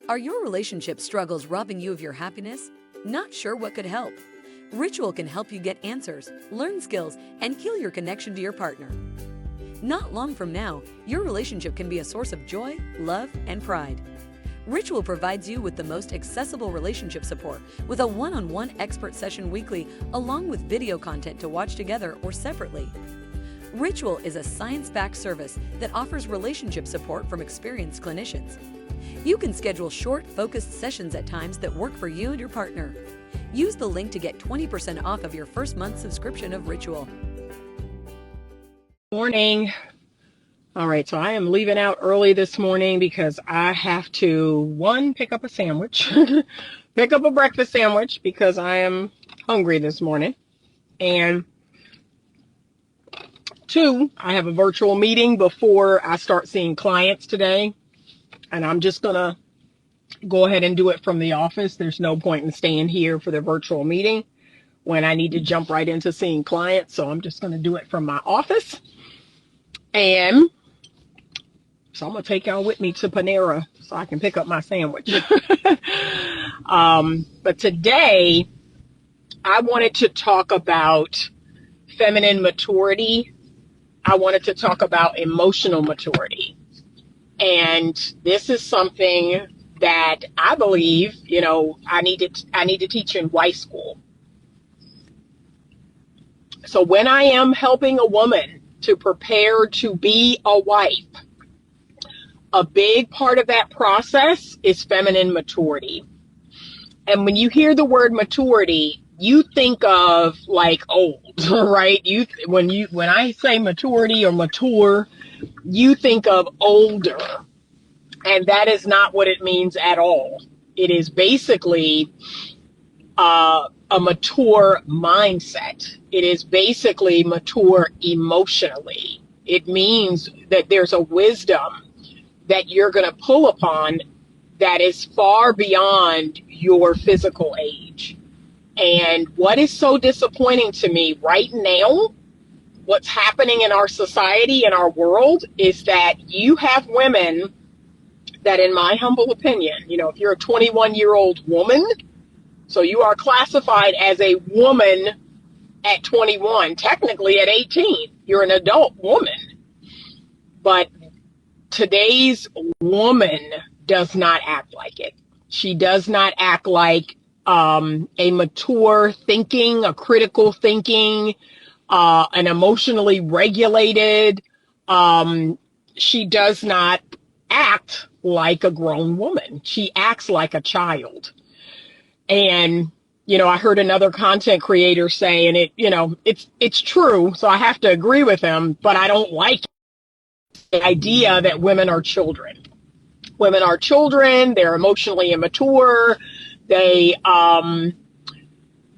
Are your relationship struggles robbing you of your happiness? Not sure what could help? Ritual can help you get answers, learn skills, and heal your connection to your partner. Not long from now, your relationship can be a source of joy, love, and pride. Ritual provides you with the most accessible relationship support with a one-on-one expert session weekly, along with video content to watch together or separately. Ritual is a science-backed service that offers relationship support from experienced clinicians. You can schedule short, focused sessions at times that work for you and your partner. Use the link to get 20% off of your first month subscription of Ritual. Morning. All right, so I am leaving out early this morning because I have to, one, pick up a sandwich, pick up a breakfast sandwich because I am hungry this morning. And two, I have a virtual meeting before I start seeing clients today. And I'm just going to go ahead and do it from the office. There's no point in staying here for the virtual meeting when I need to jump right into seeing clients. So I'm just going to do it from my office. And so I'm going to take y'all with me to Panera so I can pick up my sandwich. But today I wanted to talk about feminine maturity. I wanted to talk about emotional maturity. And this is something that I believe, I need to teach in wife school. So when I am helping a woman to prepare to be a wife, a big part of that process is feminine maturity. And when you hear the word maturity, you think of like old, right? When I say maturity or mature, you think of older, and that is not what it means at all. It is basically a mature mindset. It is basically mature emotionally. It means that there's a wisdom that you're going to pull upon that is far beyond your physical age. And what is so disappointing to me right now, what's happening in our society, in our world, is that you have women that, in my humble opinion, if you're a 21-year-old woman, so you are classified as a woman at 21, technically at 18, you're an adult woman. But today's woman does not act like it. She does not act like a mature thinking, a critical thinking, an emotionally regulated. She does not act like a grown woman. She acts like a child. And, I heard another content creator say, and it's true. So I have to agree with him, but I don't like the idea that women are children. Women are children. They're emotionally immature. They are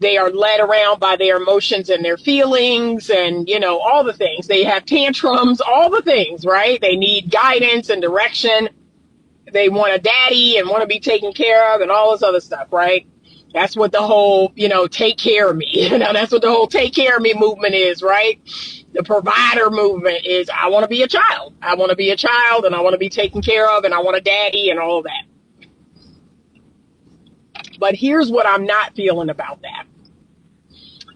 led around by their emotions and their feelings and, all the things. They have tantrums, all the things, right? They need guidance and direction. They want a daddy and want to be taken care of and all this other stuff, right? That's what the whole, take care of me. That's what the whole take care of me movement is, right? The provider movement is, I want to be a child. I want to be a child and I want to be taken care of and I want a daddy and all of that. But here's what I'm not feeling about that.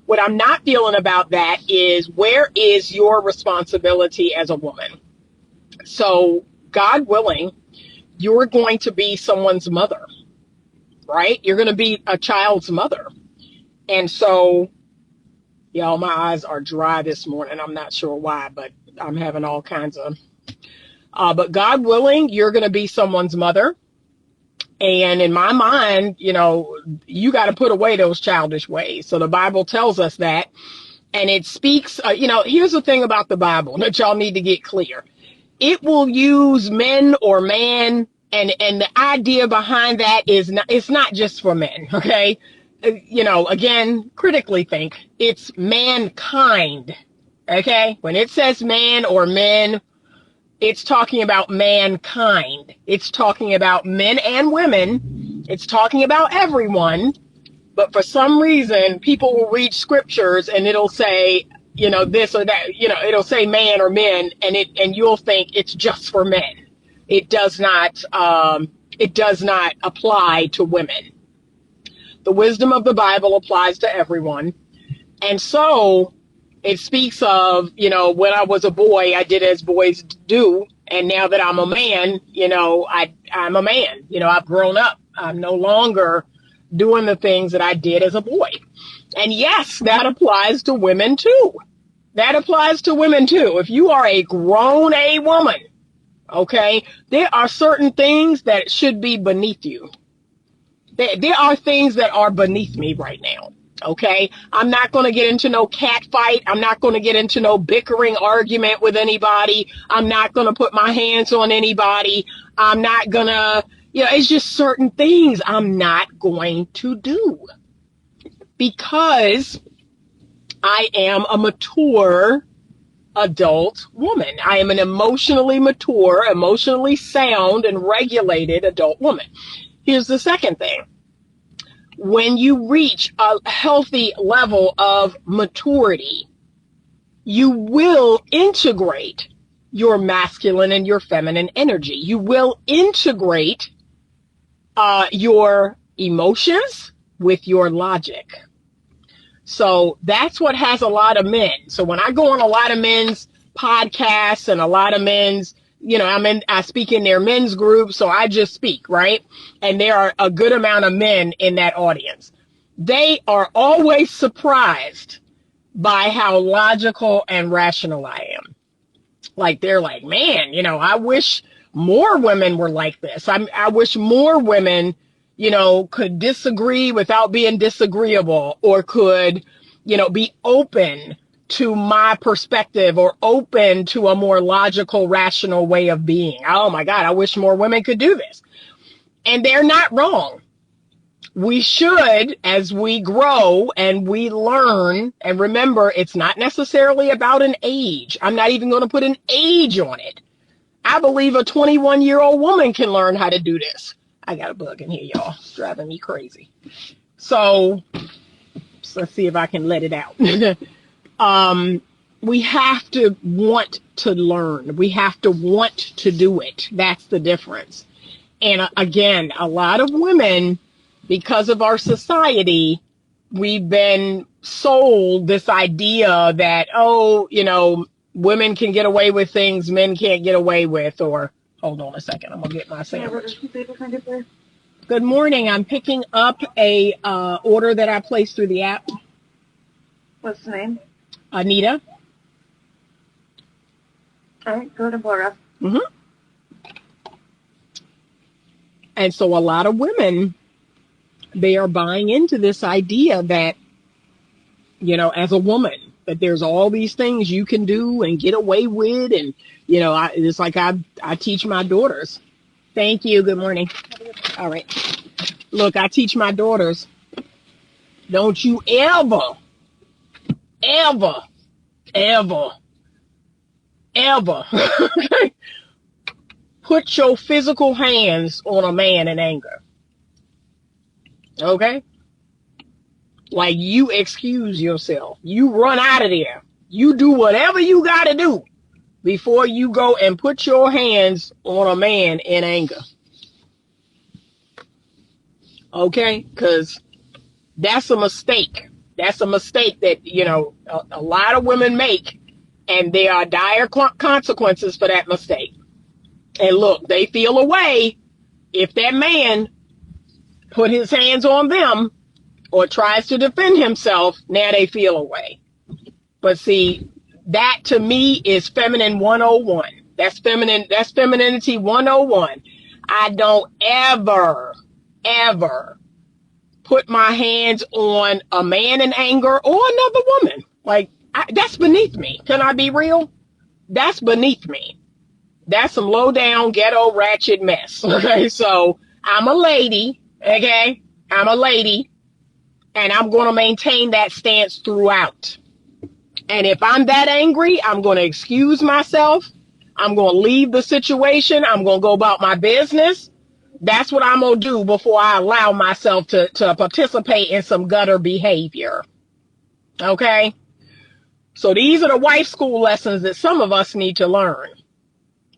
What I'm not feeling about that is, where is your responsibility as a woman? So, God willing, you're going to be someone's mother, right? You're going to be a child's mother. And so, y'all, my eyes are dry this morning. I'm not sure why, but I'm having all kinds of, but God willing, you're going to be someone's mother. And in my mind, you got to put away those childish ways. So the Bible tells us that. And it speaks, here's the thing about the Bible that y'all need to get clear. It will use men or man. And the idea behind that is it's not just for men. Okay. Again, critically think it's mankind. Okay. When it says man or men, it's talking about mankind. It's talking about men and women. It's talking about everyone. But for some reason, people will read scriptures and it'll say, this or that, it'll say man or men, and you'll think it's just for men. It does not It does not apply to women. The wisdom of the Bible applies to everyone. And so it speaks of, when I was a boy, I did as boys do. And now that I'm a man, I'm a man. I've grown up. I'm no longer doing the things that I did as a boy. And yes, that applies to women too. That applies to women too. If you are a grown A woman, okay, there are certain things that should be beneath you. There are things that are beneath me right now. Okay, I'm not going to get into no cat fight. I'm not going to get into no bickering argument with anybody. I'm not going to put my hands on anybody. I'm not going to, it's just certain things I'm not going to do because I am a mature adult woman. I am an emotionally mature, emotionally sound, and regulated adult woman. Here's the second thing. When you reach a healthy level of maturity, you will integrate your masculine and your feminine energy. You will integrate your emotions with your logic. So that's what has a lot of men. So when I go on a lot of men's podcasts and a lot of men's, I speak in their men's group, so I just speak, right? And there are a good amount of men in that audience. They are always surprised by how logical and rational I am. Like, they're like, man, I wish more women were like this. I wish more women, could disagree without being disagreeable, or could, be open to my perspective, or open to a more logical, rational way of being. Oh my God, I wish more women could do this. And they're not wrong. We should, as we grow and we learn, and remember, it's not necessarily about an age. I'm not even going to put an age on it. I believe a 21-year-old woman can learn how to do this. I got a bug in here, y'all. It's driving me crazy. So let's see if I can let it out. We have to want to learn. We have to want to do it. That's the difference. And again, a lot of women, because of our society, we've been sold this idea that, women can get away with things men can't get away with. Or, hold on a second, I'm going to get my sandwich. Good morning. I'm picking up a order that I placed through the app. What's the name? Anita. All right, go to Bora. Mm-hmm. And so a lot of women, they are buying into this idea that, as a woman, that there's all these things you can do and get away with. And, it's like I teach my daughters. Thank you. Good morning. All right. Look, I teach my daughters, don't you ever put your physical hands on a man in anger. Okay? Like, you excuse yourself. You run out of there. You do whatever you got to do before you go and put your hands on a man in anger. Okay? Because that's a mistake. That's a mistake that, a lot of women make. And there are dire consequences for that mistake. And look, they feel a way if that man put his hands on them or tries to defend himself. Now they feel a way. But see, that to me is feminine 101. That's femininity 101. I don't ever put my hands on a man in anger or another woman. Like, that's beneath me. Can I be real? That's beneath me. That's some low down ghetto ratchet mess. Okay, so I'm a lady. Okay, I'm a lady, and I'm going to maintain that stance throughout. And if I'm that angry, I'm going to excuse myself. I'm going to leave the situation. I'm going to go about my business. That's what I'm going to do before I allow myself to participate in some gutter behavior. Okay? So these are the wife school lessons that some of us need to learn.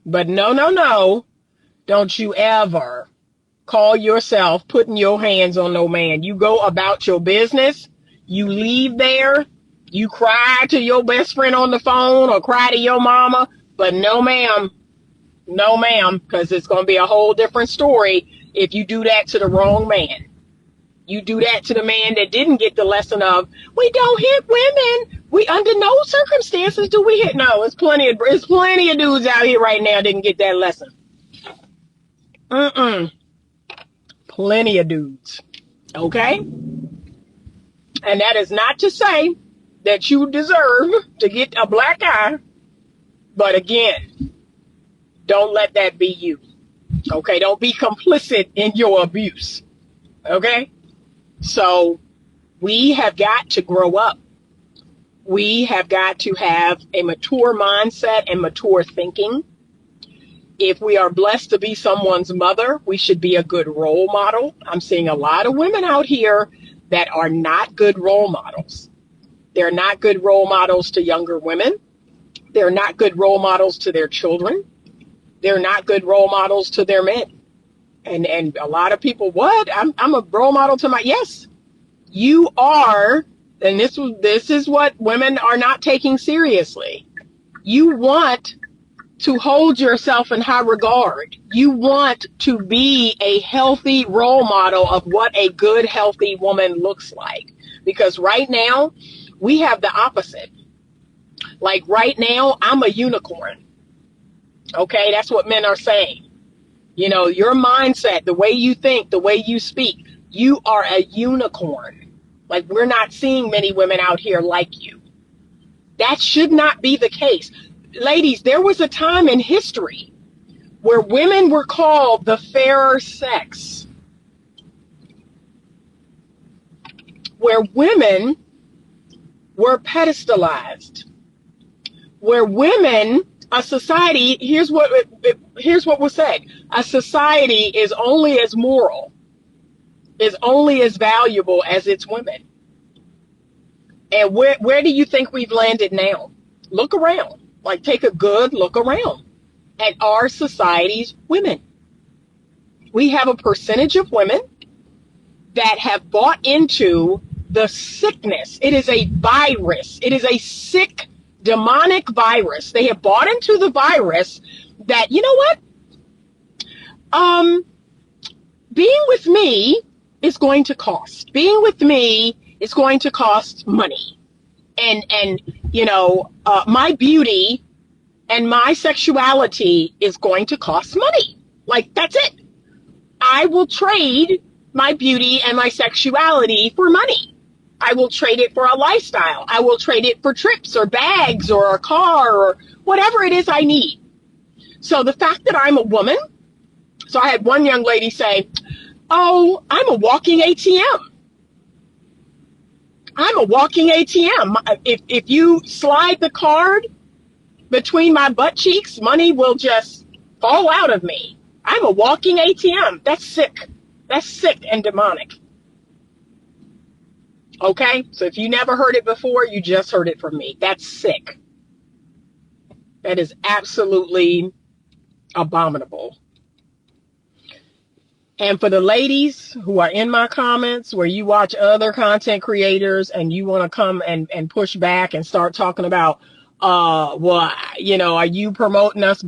But no. Don't you ever call yourself putting your hands on no man. You go about your business. You leave there. You cry to your best friend on the phone or cry to your mama. But no, ma'am. No, ma'am. Because it's going to be a whole different story if you do that to the wrong man. You do that to the man that didn't get the lesson of, we don't hit women. We, under no circumstances do we hit. No, it's plenty of dudes out here right now didn't get that lesson. Plenty of dudes. Okay? And that is not to say that you deserve to get a black eye. But again, don't let that be you. Okay? Don't be complicit in your abuse. Okay? So we have got to grow up. We have got to have a mature mindset and mature thinking. If we are blessed to be someone's mother, we should be a good role model. I'm seeing a lot of women out here that are not good role models. They're not good role models to younger women. They're not good role models to their children. They're not good role models to their men. And a lot of people, what? I'm a role model to my, yes, you are. And this is what women are not taking seriously. You want to hold yourself in high regard. You want to be a healthy role model of what a good, healthy woman looks like. Because right now, we have the opposite. Like right now, I'm a unicorn. Okay, that's what men are saying. You know, your mindset, the way you think, the way you speak, you are a unicorn. Like, we're not seeing many women out here like you. That should not be the case. Ladies, there was a time in history where women were called the fairer sex, where women were pedestalized, where women, a society, here's what was said: a society is only as moral, is only as valuable as its women. And where do you think we've landed now? Look around. Like, take a good look around at our society's women. We have a percentage of women that have bought into the sickness. It is a virus. It is a sick, demonic virus. They have bought into the virus that, you know what? Being with me is going to cost. Being with me is going to cost money. And you know, my beauty and my sexuality is going to cost money. Like, that's it. I will trade my beauty and my sexuality for money. I will trade it for a lifestyle. I will trade it for trips or bags or a car or whatever it is I need. So the fact that I'm a woman, so I had one young lady say, oh, I'm a walking ATM. I'm a walking ATM. If you slide the card between my butt cheeks, money will just fall out of me. I'm a walking ATM. That's sick. That's sick and demonic. Okay? So if you never heard it before, you just heard it from me. That's sick. That is absolutely abominable. And for the ladies who are in my comments where you watch other content creators and you want to come and push back and start talking about, well, you know, are you promoting us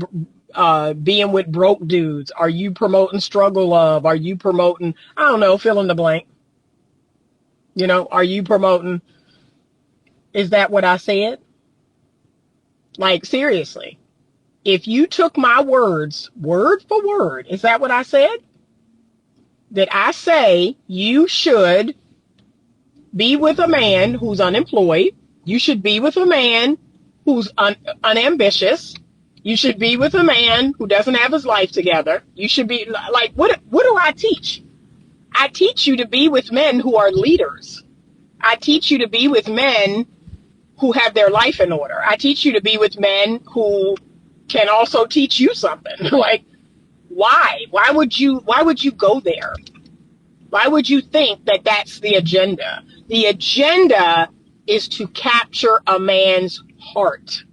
being with broke dudes? Are you promoting struggle love? Are you promoting, I don't know, fill in the blank? You know, are you promoting, is that what I said? Like, seriously, if you took my words word for word, is that what I said? Did I say you should be with a man who's unemployed? You should be with a man who's unambitious. You should be with a man who doesn't have his life together. You should be like, what do I teach? I teach you to be with men who are leaders. I teach you to be with men who have their life in order. I teach you to be with men who can also teach you something. Like, why? Why would you go there? Why would you think that that's the agenda? The agenda is to capture a man's heart.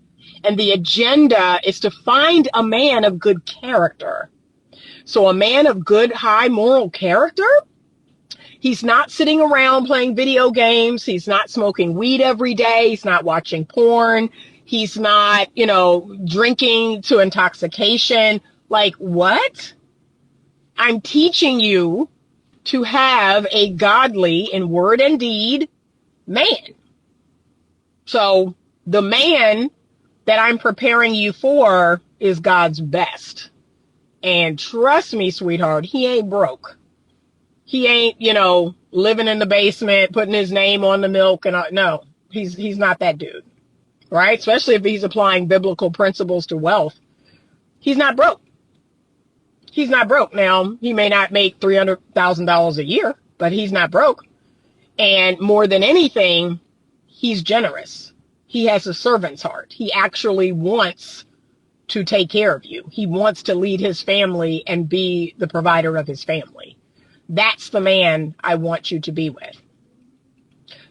And the agenda is to find a man of good character. So a man of good, high moral character, he's not sitting around playing video games. He's not smoking weed every day. He's not watching porn. He's not, drinking to intoxication. Like, what? I'm teaching you to have a godly in word and deed man. So the man that I'm preparing you for is God's best. And trust me, sweetheart, he ain't broke. He ain't, living in the basement, putting his name on the milk and no, he's not that dude, right? Especially if he's applying biblical principles to wealth. He's not broke. He's not broke. Now, he may not make $300,000 a year, but he's not broke. And more than anything, he's generous. He has a servant's heart. He actually wants to take care of you. He wants to lead his family and be the provider of his family. That's the man I want you to be with.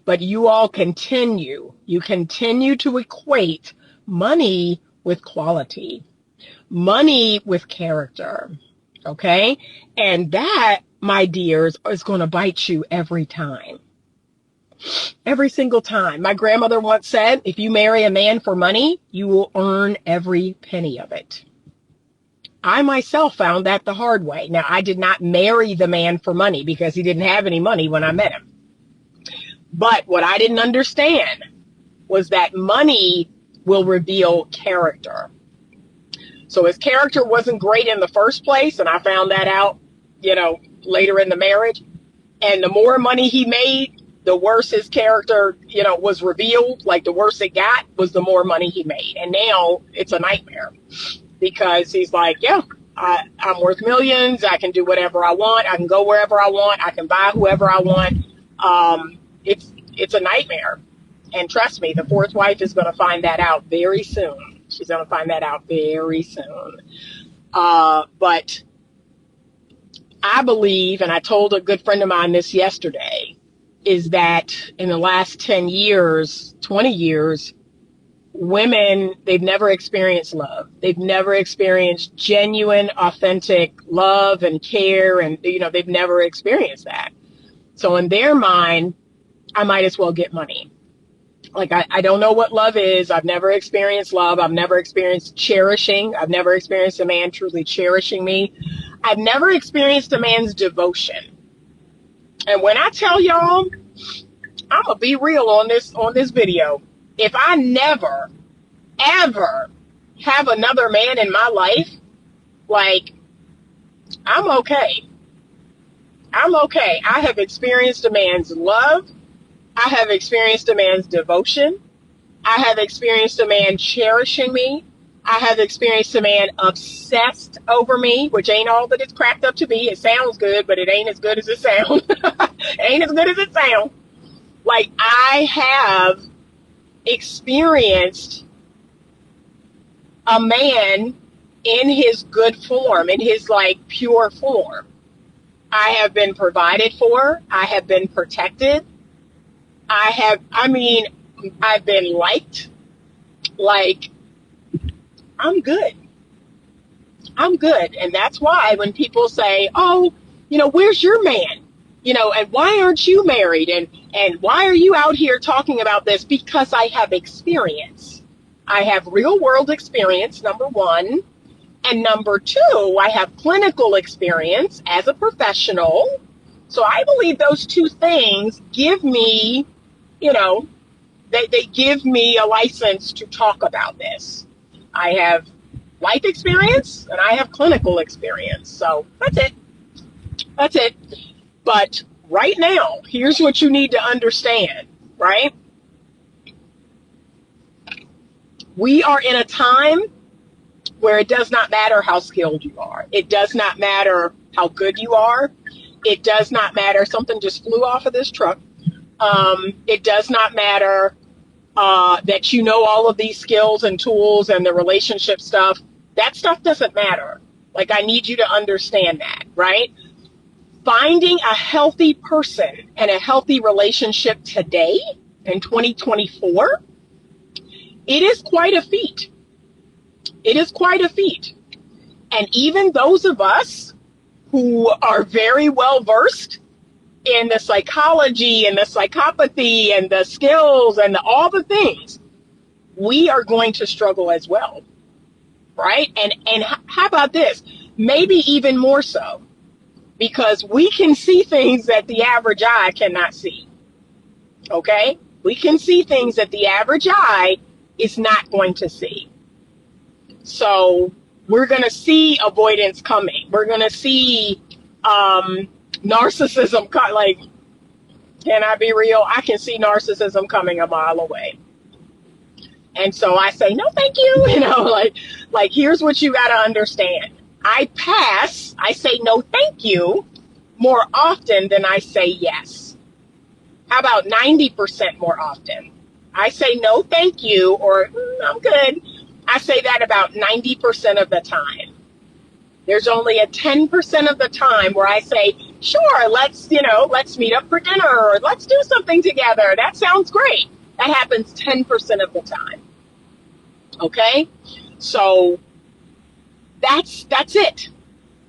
But you all continue to equate money with quality, money with character. Okay? And that, my dears, is going to bite you every time. Every single time. My grandmother once said, if you marry a man for money, you will earn every penny of it. I myself found that the hard way. Now, I did not marry the man for money because he didn't have any money when I met him. But what I didn't understand was that money will reveal character. So his character wasn't great in the first place, and I found that out, later in the marriage. And the more money he made, the worse his character, was revealed. Like the worse it got was the more money he made. And now it's a nightmare because he's like, yeah, I'm worth millions. I can do whatever I want. I can go wherever I want. I can buy whoever I want. It's a nightmare. And trust me, the fourth wife is going to find that out very soon. She's going to find that out very soon. But I believe, and I told a good friend of mine this yesterday, is that in the last 10 years, 20 years, women, they've never experienced love. They've never experienced genuine, authentic love and care. And, they've never experienced that. So in their mind, I might as well get money. Like, I don't know what love is. I've never experienced love. I've never experienced cherishing. I've never experienced a man truly cherishing me. I've never experienced a man's devotion. And when I tell y'all, I'm going to be real on this video. If I never, ever have another man in my life, like, I'm okay. I'm okay. I have experienced a man's love. I have experienced a man's devotion. I have experienced a man cherishing me. I have experienced a man obsessed over me, which ain't all that it's cracked up to be. It sounds good, but it ain't as good as it sounds. Ain't as good as it sounds. Like, I have experienced a man in his good form, in his, pure form. I have been provided for. I have been protected. I've been liked. Like, I'm good. I'm good. And that's why when people say, oh, where's your man? And why aren't you married? And why are you out here talking about this? Because I have experience. I have real world experience, number one. And number two, I have clinical experience as a professional. So I believe those two things give me, they give me a license to talk about this. I have life experience and I have clinical experience. So that's it. That's it. But right now, here's what you need to understand, right? We are in a time where it does not matter how skilled you are. It does not matter how good you are. It does not matter. Something just flew off of this truck. It does not matter that you know all of these skills and tools and the relationship stuff. That stuff doesn't matter. Like, I need you to understand that, right? Finding a healthy person and a healthy relationship today in 2024, it is quite a feat. It is quite a feat. And even those of us who are very well versed in the psychology and the psychopathy and the skills and all the things, we are going to struggle as well, right? And how about this? Maybe even more so, because we can see things that the average eye cannot see, okay? We can see things that the average eye is not going to see. So we're going to see avoidance coming. We're going to see narcissism, like, can I be real? I can see narcissism coming a mile away. And so I say, no, thank you. You know, like here's what you got to understand. I say no, thank you more often than I say yes. How about 90% more often? I say no, thank you, or I'm good. I say that about 90% of the time. There's only a 10% of the time where I say, sure, let's meet up for dinner, or let's do something together. That sounds great. That happens 10% of the time. Okay? So that's it.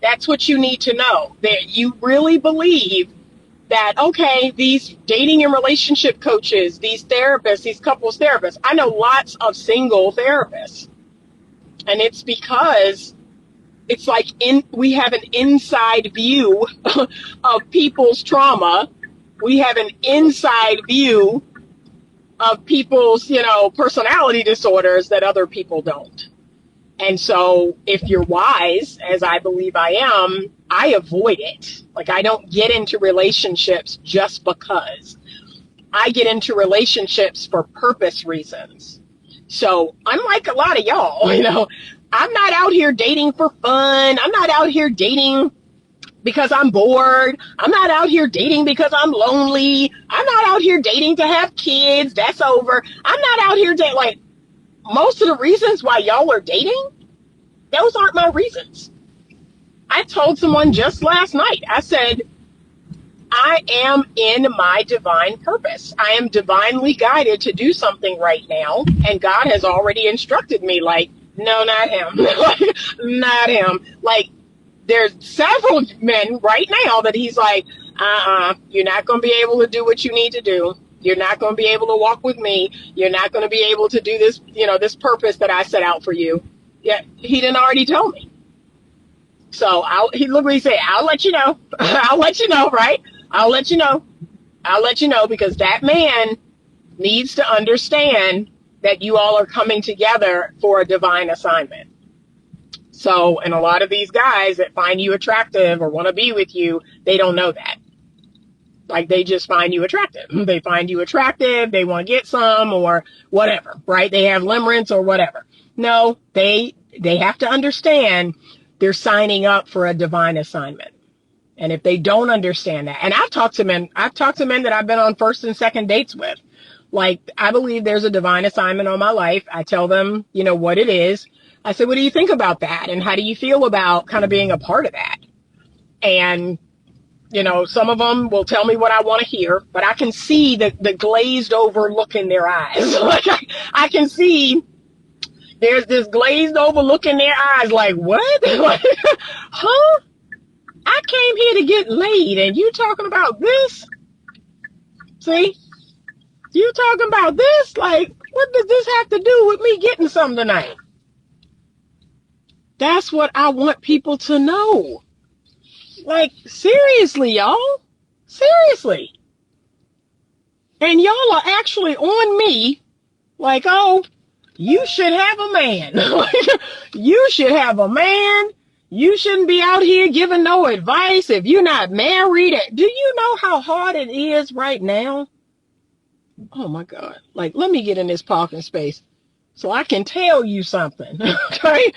That's what you need to know. That you really believe that, okay, these dating and relationship coaches, these therapists, these couples therapists, I know lots of single therapists. And it's because it's like we have an inside view of people's trauma. We have an inside view of people's, personality disorders that other people don't. And so if you're wise, as I believe I am, I avoid it. Like, I don't get into relationships just because. I get into relationships for purpose reasons. So unlike a lot of y'all, I'm not out here dating for fun. I'm not out here dating because I'm bored. I'm not out here dating because I'm lonely. I'm not out here dating to have kids. That's over. I'm not out here dating. Like, most of the reasons why y'all are dating, those aren't my reasons. I told someone just last night, I said, I am in my divine purpose. I am divinely guided to do something right now. And God has already instructed me, like, no, not him. Not him. Like, there's several men right now that he's like, you're not going to be able to do what you need to do. You're not going to be able to walk with me. You're not going to be able to do this, this purpose that I set out for you. Yeah, he didn't already tell me. So he looked at me and said, I'll let you know. I'll let you know, right? I'll let you know. I'll let you know, because that man needs to understand that you all are coming together for a divine assignment. So, and a lot of these guys that find you attractive or want to be with you, they don't know that. Like, they just find you attractive. They find you attractive. They want to get some or whatever, right? They have limerence or whatever. No, they have to understand they're signing up for a divine assignment. And if they don't understand that, and I've talked to men that I've been on first and second dates with. Like, I believe there's a divine assignment on my life. I tell them, what it is. I said, what do you think about that? And how do you feel about kind of being a part of that? And, some of them will tell me what I want to hear, but I can see the glazed over look in their eyes. Like, I can see there's this glazed over look in their eyes, like, what? Like, huh? I came here to get laid, and you talking about this? See? You talking about this? Like, what does this have to do with me getting something tonight? That's what I want people to know. Like, seriously, y'all. Seriously. And y'all are actually on me like, oh, you should have a man. You should have a man. You shouldn't be out here giving no advice if you're not married. Do you know how hard it is right now? Oh my God. Like, let me get in this parking space so I can tell you something. Okay?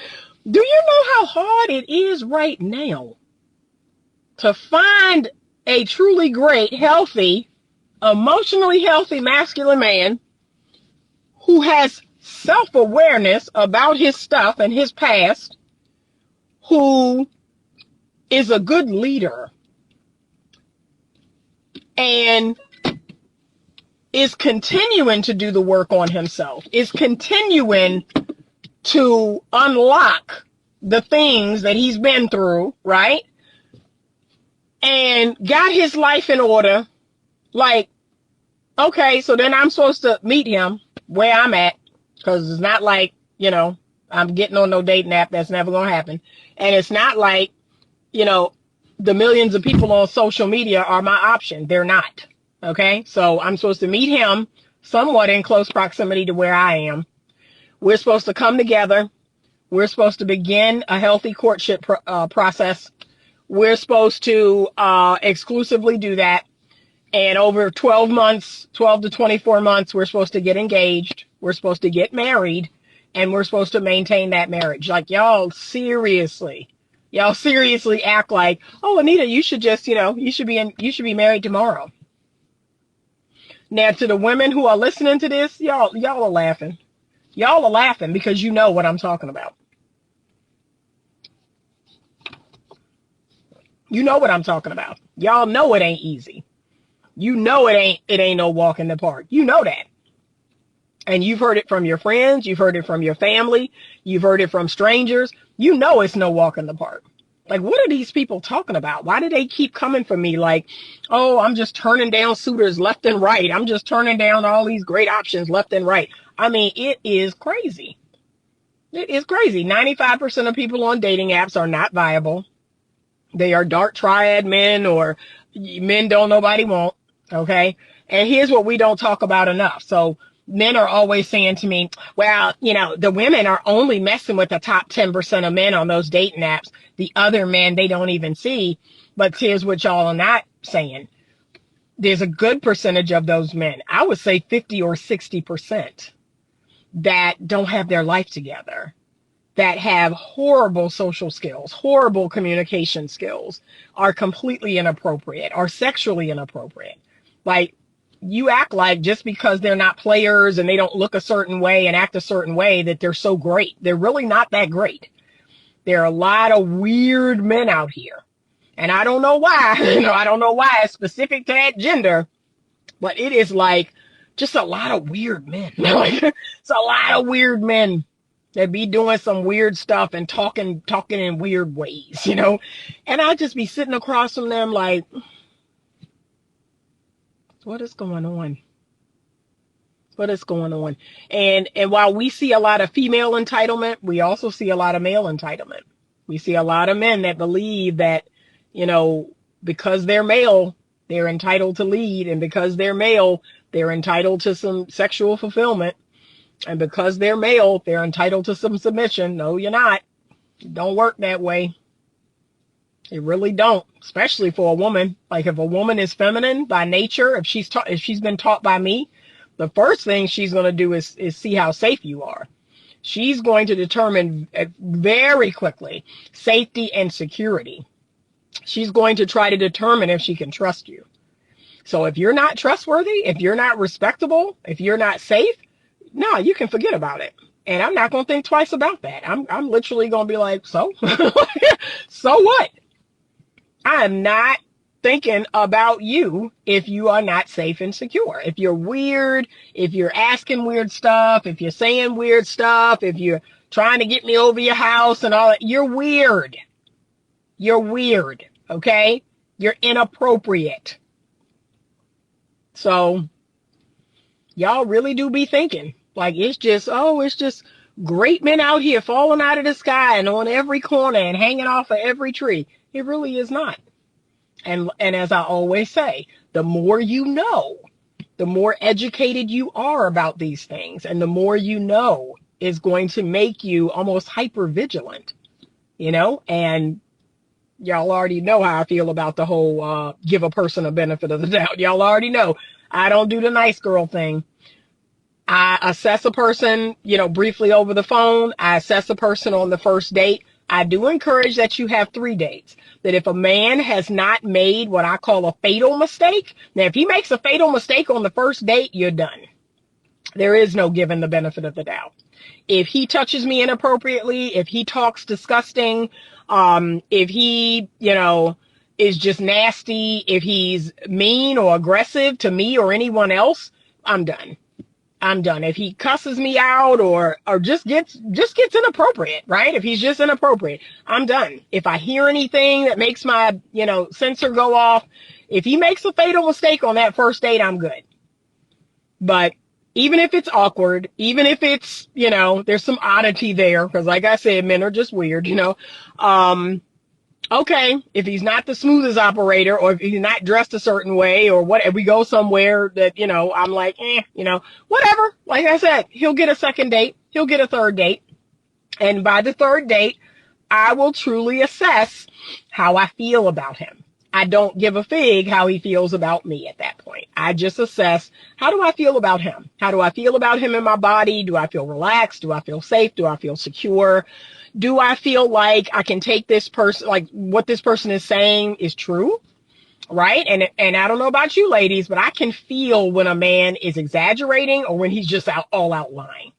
Do you know how hard it is right now to find a truly great, healthy, emotionally healthy masculine man who has self-awareness about his stuff and his past, who is a good leader and is continuing to do the work on himself, is continuing to unlock the things that he's been through, right? and got his life in order. Like, okay, so then I'm supposed to meet him where I'm at, because it's not like, I'm getting on no dating app. That's never going to happen. And it's not like, the millions of people on social media are my option. They're not. Okay, so I'm supposed to meet him somewhat in close proximity to where I am. We're supposed to come together. We're supposed to begin a healthy courtship process. We're supposed to exclusively do that. And over 12 to 24 months, we're supposed to get engaged. We're supposed to get married. And we're supposed to maintain that marriage. Like, y'all seriously act like, oh, Anita, you should just, you should be married tomorrow. Now, to the women who are listening to this, y'all are laughing. Y'all are laughing because you know what I'm talking about. You know what I'm talking about. Y'all know it ain't easy. You know it ain't no walk in the park. You know that. And you've heard it from your friends, you've heard it from your family, you've heard it from strangers. You know it's no walk in the park. Like, what are these people talking about? Why do they keep coming for me like, oh, I'm just turning down suitors left and right. I'm just turning down all these great options left and right. I mean, it is crazy. It is crazy. 95% of people on dating apps are not viable. They are dark triad men or men don't nobody want. Okay. And here's what we don't talk about enough. So men are always saying to me, well, the women are only messing with the top 10% of men on those dating apps. The other men, they don't even see. But here's what y'all are not saying. There's a good percentage of those men, I would say 50 or 60%, that don't have their life together, that have horrible social skills, horrible communication skills, are completely inappropriate, are sexually inappropriate. Like, you act like just because they're not players and they don't look a certain way and act a certain way that they're so great. They're really not that great. There are a lot of weird men out here. And I don't know why, I don't know why it's specific to that gender, but it is like just a lot of weird men. Like, it's a lot of weird men that be doing some weird stuff and talking in weird ways, and I'll just be sitting across from them like, what is going on? What is going on? And while we see a lot of female entitlement, we also see a lot of male entitlement. We see a lot of men that believe that, because they're male, they're entitled to lead. And because they're male, they're entitled to some sexual fulfillment. And because they're male, they're entitled to some submission. No, you're not. It don't work that way. It really don't, especially for a woman. Like, if a woman is feminine by nature, if she's been taught by me, the first thing she's going to do is see how safe you are. She's going to determine very quickly safety and security. She's going to try to determine if she can trust you. So if you're not trustworthy, if you're not respectable, if you're not safe, no, you can forget about it. And I'm not going to think twice about that. I'm literally going to be like, so? So what? I'm not thinking about you if you are not safe and secure. If you're weird, if you're asking weird stuff, if you're saying weird stuff, if you're trying to get me over your house and all that, you're weird. You're weird, okay? You're inappropriate. So y'all really do be thinking like it's just great men out here falling out of the sky and on every corner and hanging off of every tree. It really is not. And as I always say, the more you know, the more educated you are about these things, and the more you know is going to make you almost hyper vigilant, and y'all already know how I feel about the whole give a person a benefit of the doubt. Y'all already know I don't do the nice girl thing. I assess a person, briefly over the phone. I assess a person on the first date. I do encourage that you have 3 dates. That if a man has not made what I call a fatal mistake, now if he makes a fatal mistake on the first date, you're done. There is no giving the benefit of the doubt. If he touches me inappropriately, if he talks disgusting, if he, is just nasty, if he's mean or aggressive to me or anyone else, I'm done. I'm done. If he cusses me out or just gets inappropriate, right? If he's just inappropriate, I'm done. If I hear anything that makes my, sensor go off, if he makes a fatal mistake on that first date, I'm good. But even if it's awkward, even if it's, there's some oddity there, because like I said, men are just weird, okay, if he's not the smoothest operator, or if he's not dressed a certain way, or what, if we go somewhere that, I'm like, whatever. Like I said, he'll get a second date. He'll get a third date. And by the third date, I will truly assess how I feel about him. I don't give a fig how he feels about me at that point. I just assess, how do I feel about him? How do I feel about him in my body? Do I feel relaxed? Do I feel safe? Do I feel secure? Do I feel like I can take this person, like what this person is saying is true? Right? And I don't know about you ladies, but I can feel when a man is exaggerating or when he's just all out lying.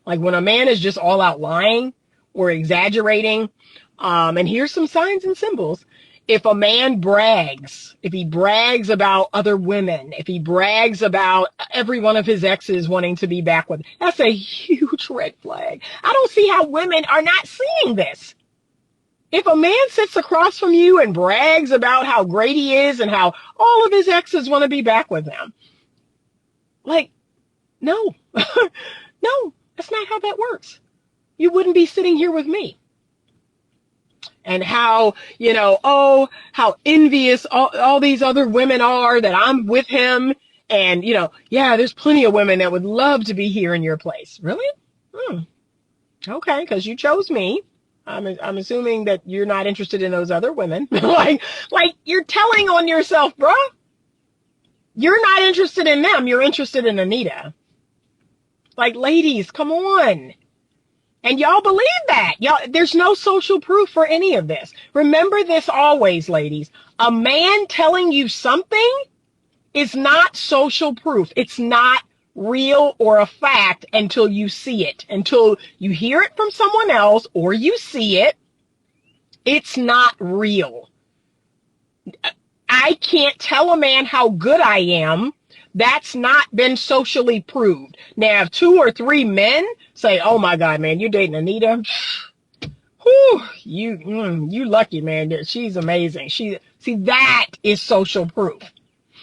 Like when a man is just all out lying or exaggerating. And here's some signs and symbols. If a man brags, if he brags about other women, if he brags about every one of his exes wanting to be back with, that's a huge red flag. I don't see how women are not seeing this. If a man sits across from you and brags about how great he is and how all of his exes want to be back with him, like, no, no, that's not how that works. You wouldn't be sitting here with me. And how, how envious all these other women are that I'm with him. And, yeah, there's plenty of women that would love to be here in your place. Really? Okay, because you chose me. I'm assuming that you're not interested in those other women. like you're telling on yourself, bro. You're not interested in them. You're interested in Anita. Like, ladies, come on. And y'all believe that. Y'all, there's no social proof for any of this. Remember this always, ladies. A man telling you something is not social proof. It's not real or a fact until you see it. Until you hear it from someone else or you see it, it's not real. I can't tell a man how good I am. That's not been socially proved. Now, if 2 or 3 men say, oh my God, man, you're dating Anita. Whew, you lucky, man. She's amazing. See, that is social proof.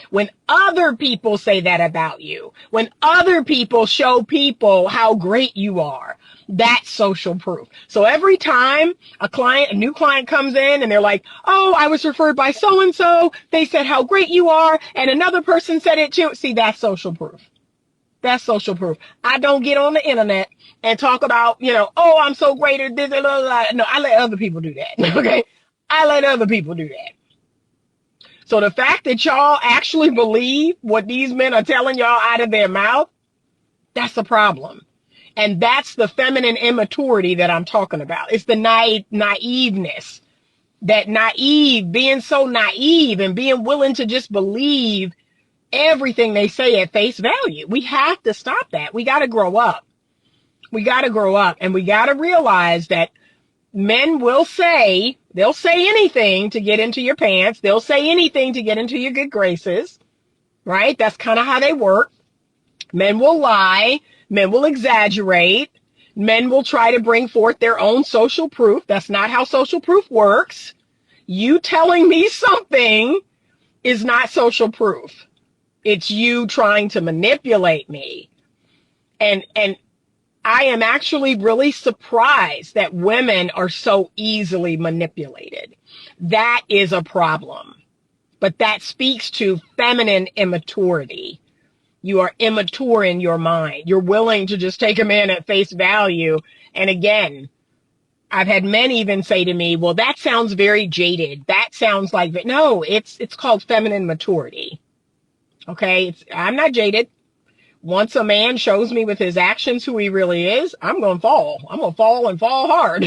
When other people say that about you, when other people show people how great you are, that's social proof. So every time a new client comes in and they're like, oh, I was referred by so-and-so. They said how great you are. And another person said it too. See, that's social proof. That's social proof. I don't get on the internet and talk about, oh, I'm so great at this. Blah, blah, blah. No, I let other people do that. Okay. I let other people do that. So the fact that y'all actually believe what these men are telling y'all out of their mouth, that's a problem. And that's the feminine immaturity that I'm talking about. It's the naiveness, being so naive and being willing to just believe everything they say at face value. We have to stop that. We got to grow up. We got to grow up and we got to realize that men they'll say anything to get into your pants. They'll say anything to get into your good graces, right? That's kind of how they work. Men will lie. Men will exaggerate. Men will try to bring forth their own social proof. That's not how social proof works. You telling me something is not social proof. It's you trying to manipulate me. And I am actually really surprised that women are so easily manipulated. That is a problem. But that speaks to feminine immaturity. You are immature in your mind. You're willing to just take a man at face value. And again, I've had men even say to me, well, that sounds very jaded. That sounds like, no, it's called feminine maturity. Okay. I'm not jaded. Once a man shows me with his actions who he really is, I'm going to fall. I'm going to fall and fall hard,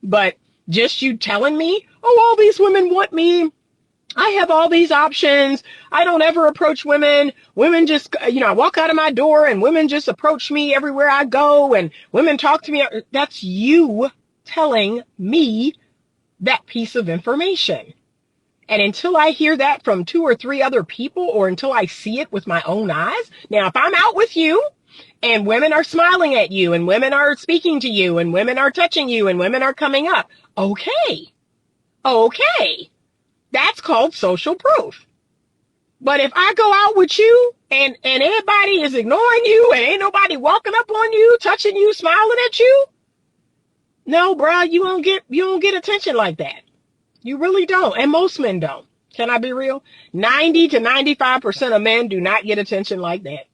but just you telling me, oh, all these women want me. I have all these options. I don't ever approach women. Women just, I walk out of my door and women just approach me everywhere I go and women talk to me. That's you telling me that piece of information. And until I hear that from 2 or 3 other people or until I see it with my own eyes. Now, if I'm out with you And women are smiling at you, and women are speaking to you, and women are touching you, and women are coming up. Okay. Okay. That's called social proof. But if I go out with you and everybody is ignoring you and ain't nobody walking up on you, touching you, smiling at you, no, bro, you don't get attention like that. You really don't. And most men don't. Can I be real? 90 to 95% of men do not get attention like that.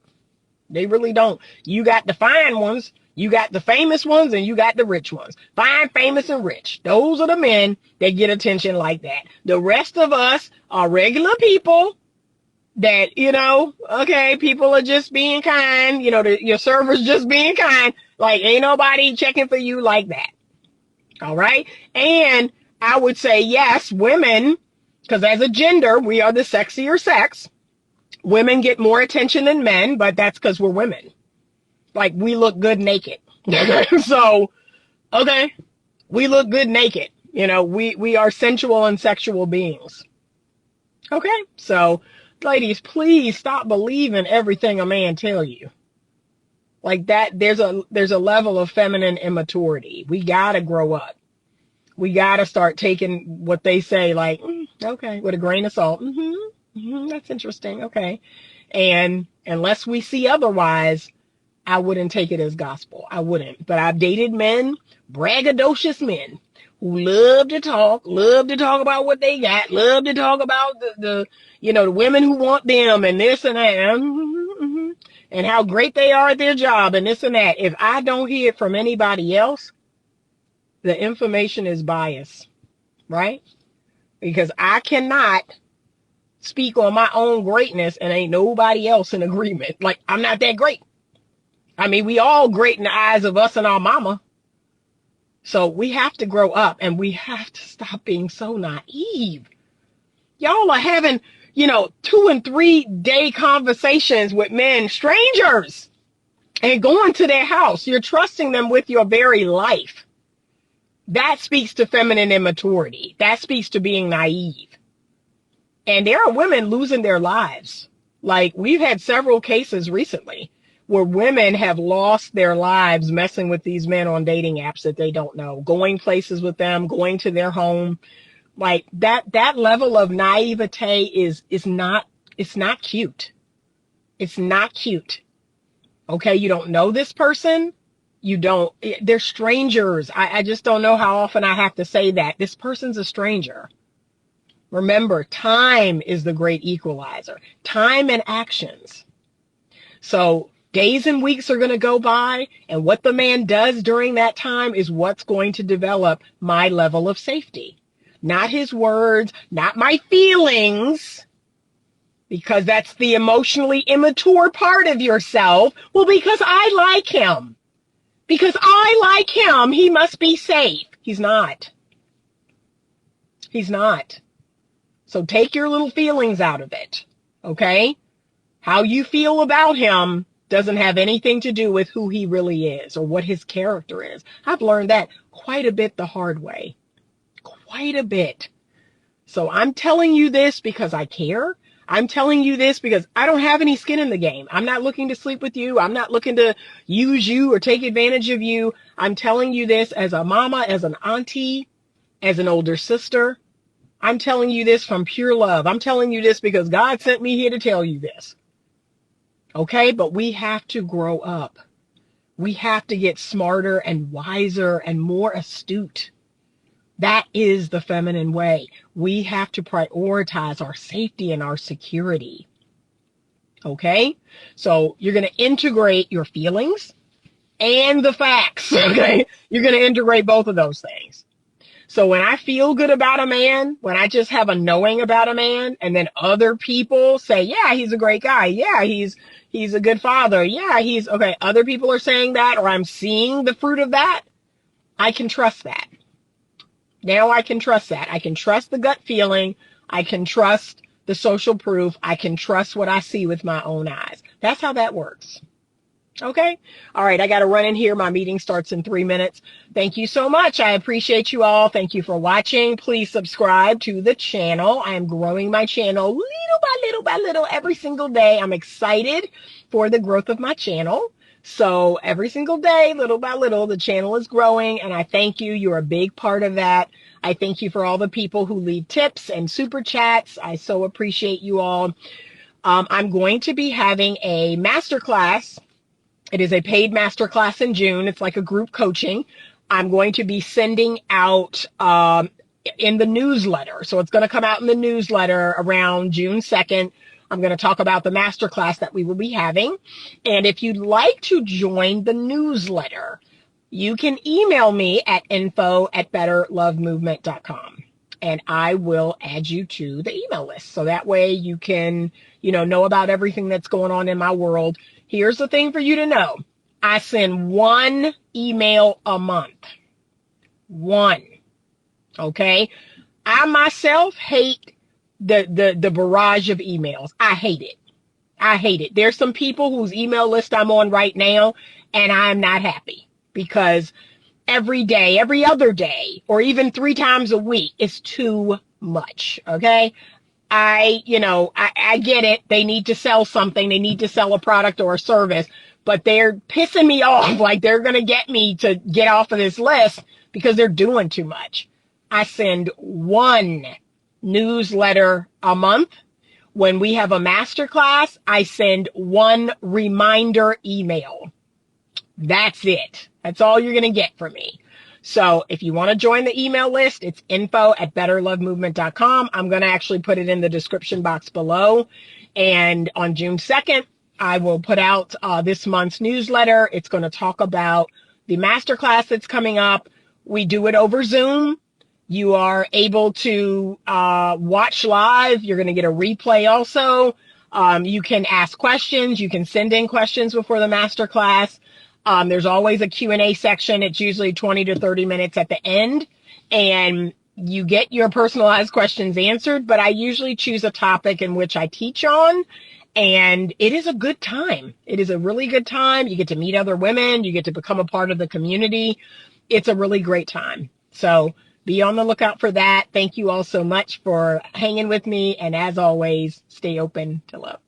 They really don't. You got the fine ones, you got the famous ones, and you got the rich ones. Fine, famous, and rich. Those are the men that get attention like that. The rest of us are regular people that, okay, people are just being kind. Your server's just being kind. Like, ain't nobody checking for you like that. All right? And I would say, yes, women, because as a gender, we are the sexier sex. Women get more attention than men, but that's because we're women. Like, we look good naked. So, okay, we look good naked. We are sensual and sexual beings. Okay, so ladies, please stop believing everything a man tell you. Like that, there's a level of feminine immaturity. We gotta grow up. We gotta start taking what they say like, okay, with a grain of salt. That's interesting. Okay. And unless we see otherwise, I wouldn't take it as gospel. I wouldn't. But I've dated men, braggadocious men, who love to talk about what they got, love to talk about the women who want them and this and that, and how great they are at their job and this and that. If I don't hear it from anybody else, the information is biased, right? Because I cannot speak on my own greatness and ain't nobody else in agreement. Like, I'm not that great. I mean, we all great in the eyes of us and our mama. So we have to grow up and we have to stop being so naive. Y'all are having, 2 and 3 day conversations with men, strangers, and going to their house. You're trusting them with your very life. That speaks to feminine immaturity. That speaks to being naive. And there are women losing their lives. Like, we've had several cases recently where women have lost their lives messing with these men on dating apps that they don't know, going places with them, going to their home. Like, that level of naivete is not cute. It's not cute. Okay, you don't know this person. They're strangers. I just don't know how often I have to say that. This person's a stranger. Remember, time is the great equalizer. Time and actions. So days and weeks are going to go by, and what the man does during that time is what's going to develop my level of safety. Not his words, not my feelings, because that's the emotionally immature part of yourself. Well, because I like him. Because I like him, he must be safe. He's not. He's not. So take your little feelings out of it, okay? How you feel about him doesn't have anything to do with who he really is or what his character is. I've learned that quite a bit the hard way. Quite a bit. So I'm telling you this because I care. I'm telling you this because I don't have any skin in the game. I'm not looking to sleep with you. I'm not looking to use you or take advantage of you. I'm telling you this as a mama, as an auntie, as an older sister. I'm telling you this from pure love. I'm telling you this because God sent me here to tell you this. Okay, but we have to grow up. We have to get smarter and wiser and more astute. That is the feminine way. We have to prioritize our safety and our security. Okay, so you're going to integrate your feelings and the facts. Okay, you're going to integrate both of those things. So when I feel good about a man, when I just have a knowing about a man, and then other people say, yeah, he's a great guy. Yeah, he's a good father. Yeah, okay. Other people are saying that, or I'm seeing the fruit of that. I can trust that. Now I can trust that. I can trust the gut feeling. I can trust the social proof. I can trust what I see with my own eyes. That's how that works. Okay. All right. I got to run in here. My meeting starts in 3 minutes. Thank you so much. I appreciate you all. Thank you for watching. Please subscribe to the channel. I am growing my channel little by little every single day. I'm excited for the growth of my channel. So every single day, little by little, the channel is growing, and I thank you. You're a big part of that. I thank you for all the people who leave tips and super chats. I so appreciate you all. I'm going to be having a masterclass. It is a paid masterclass in June. It's like a group coaching. I'm going to be sending out in the newsletter. So it's going to come out in the newsletter around June 2nd. I'm going to talk about the masterclass that we will be having. And if you'd like to join the newsletter, you can email me at info@betterlovemovement.com and I will add you to the email list. So that way you can, know about everything that's going on in my world. Here's the thing for you to know. I send one email a month. One. Okay? I myself hate the barrage of emails. I hate it. I hate it. There's some people whose email list I'm on right now, and I'm not happy because every day, every other day, or even 3 times a week is too much. Okay? I get it. They need to sell something. They need to sell a product or a service, but they're pissing me off. Like they're going to get me to get off of this list because they're doing too much. I send one newsletter a month. When we have a masterclass, I send one reminder email. That's it. That's all you're going to get from me. So if you want to join the email list, it's info@betterlovemovement.com. I'm going to actually put it in the description box below. And on June 2nd, I will put out this month's newsletter. It's going to talk about the masterclass that's coming up. We do it over Zoom. You are able to watch live. You're going to get a replay also. You can ask questions. You can send in questions before the masterclass. There's always a Q&A section. It's usually 20 to 30 minutes at the end. And you get your personalized questions answered. But I usually choose a topic in which I teach on. And it is a good time. It is a really good time. You get to meet other women. You get to become a part of the community. It's a really great time. So be on the lookout for that. Thank you all so much for hanging with me. And as always, stay open to love.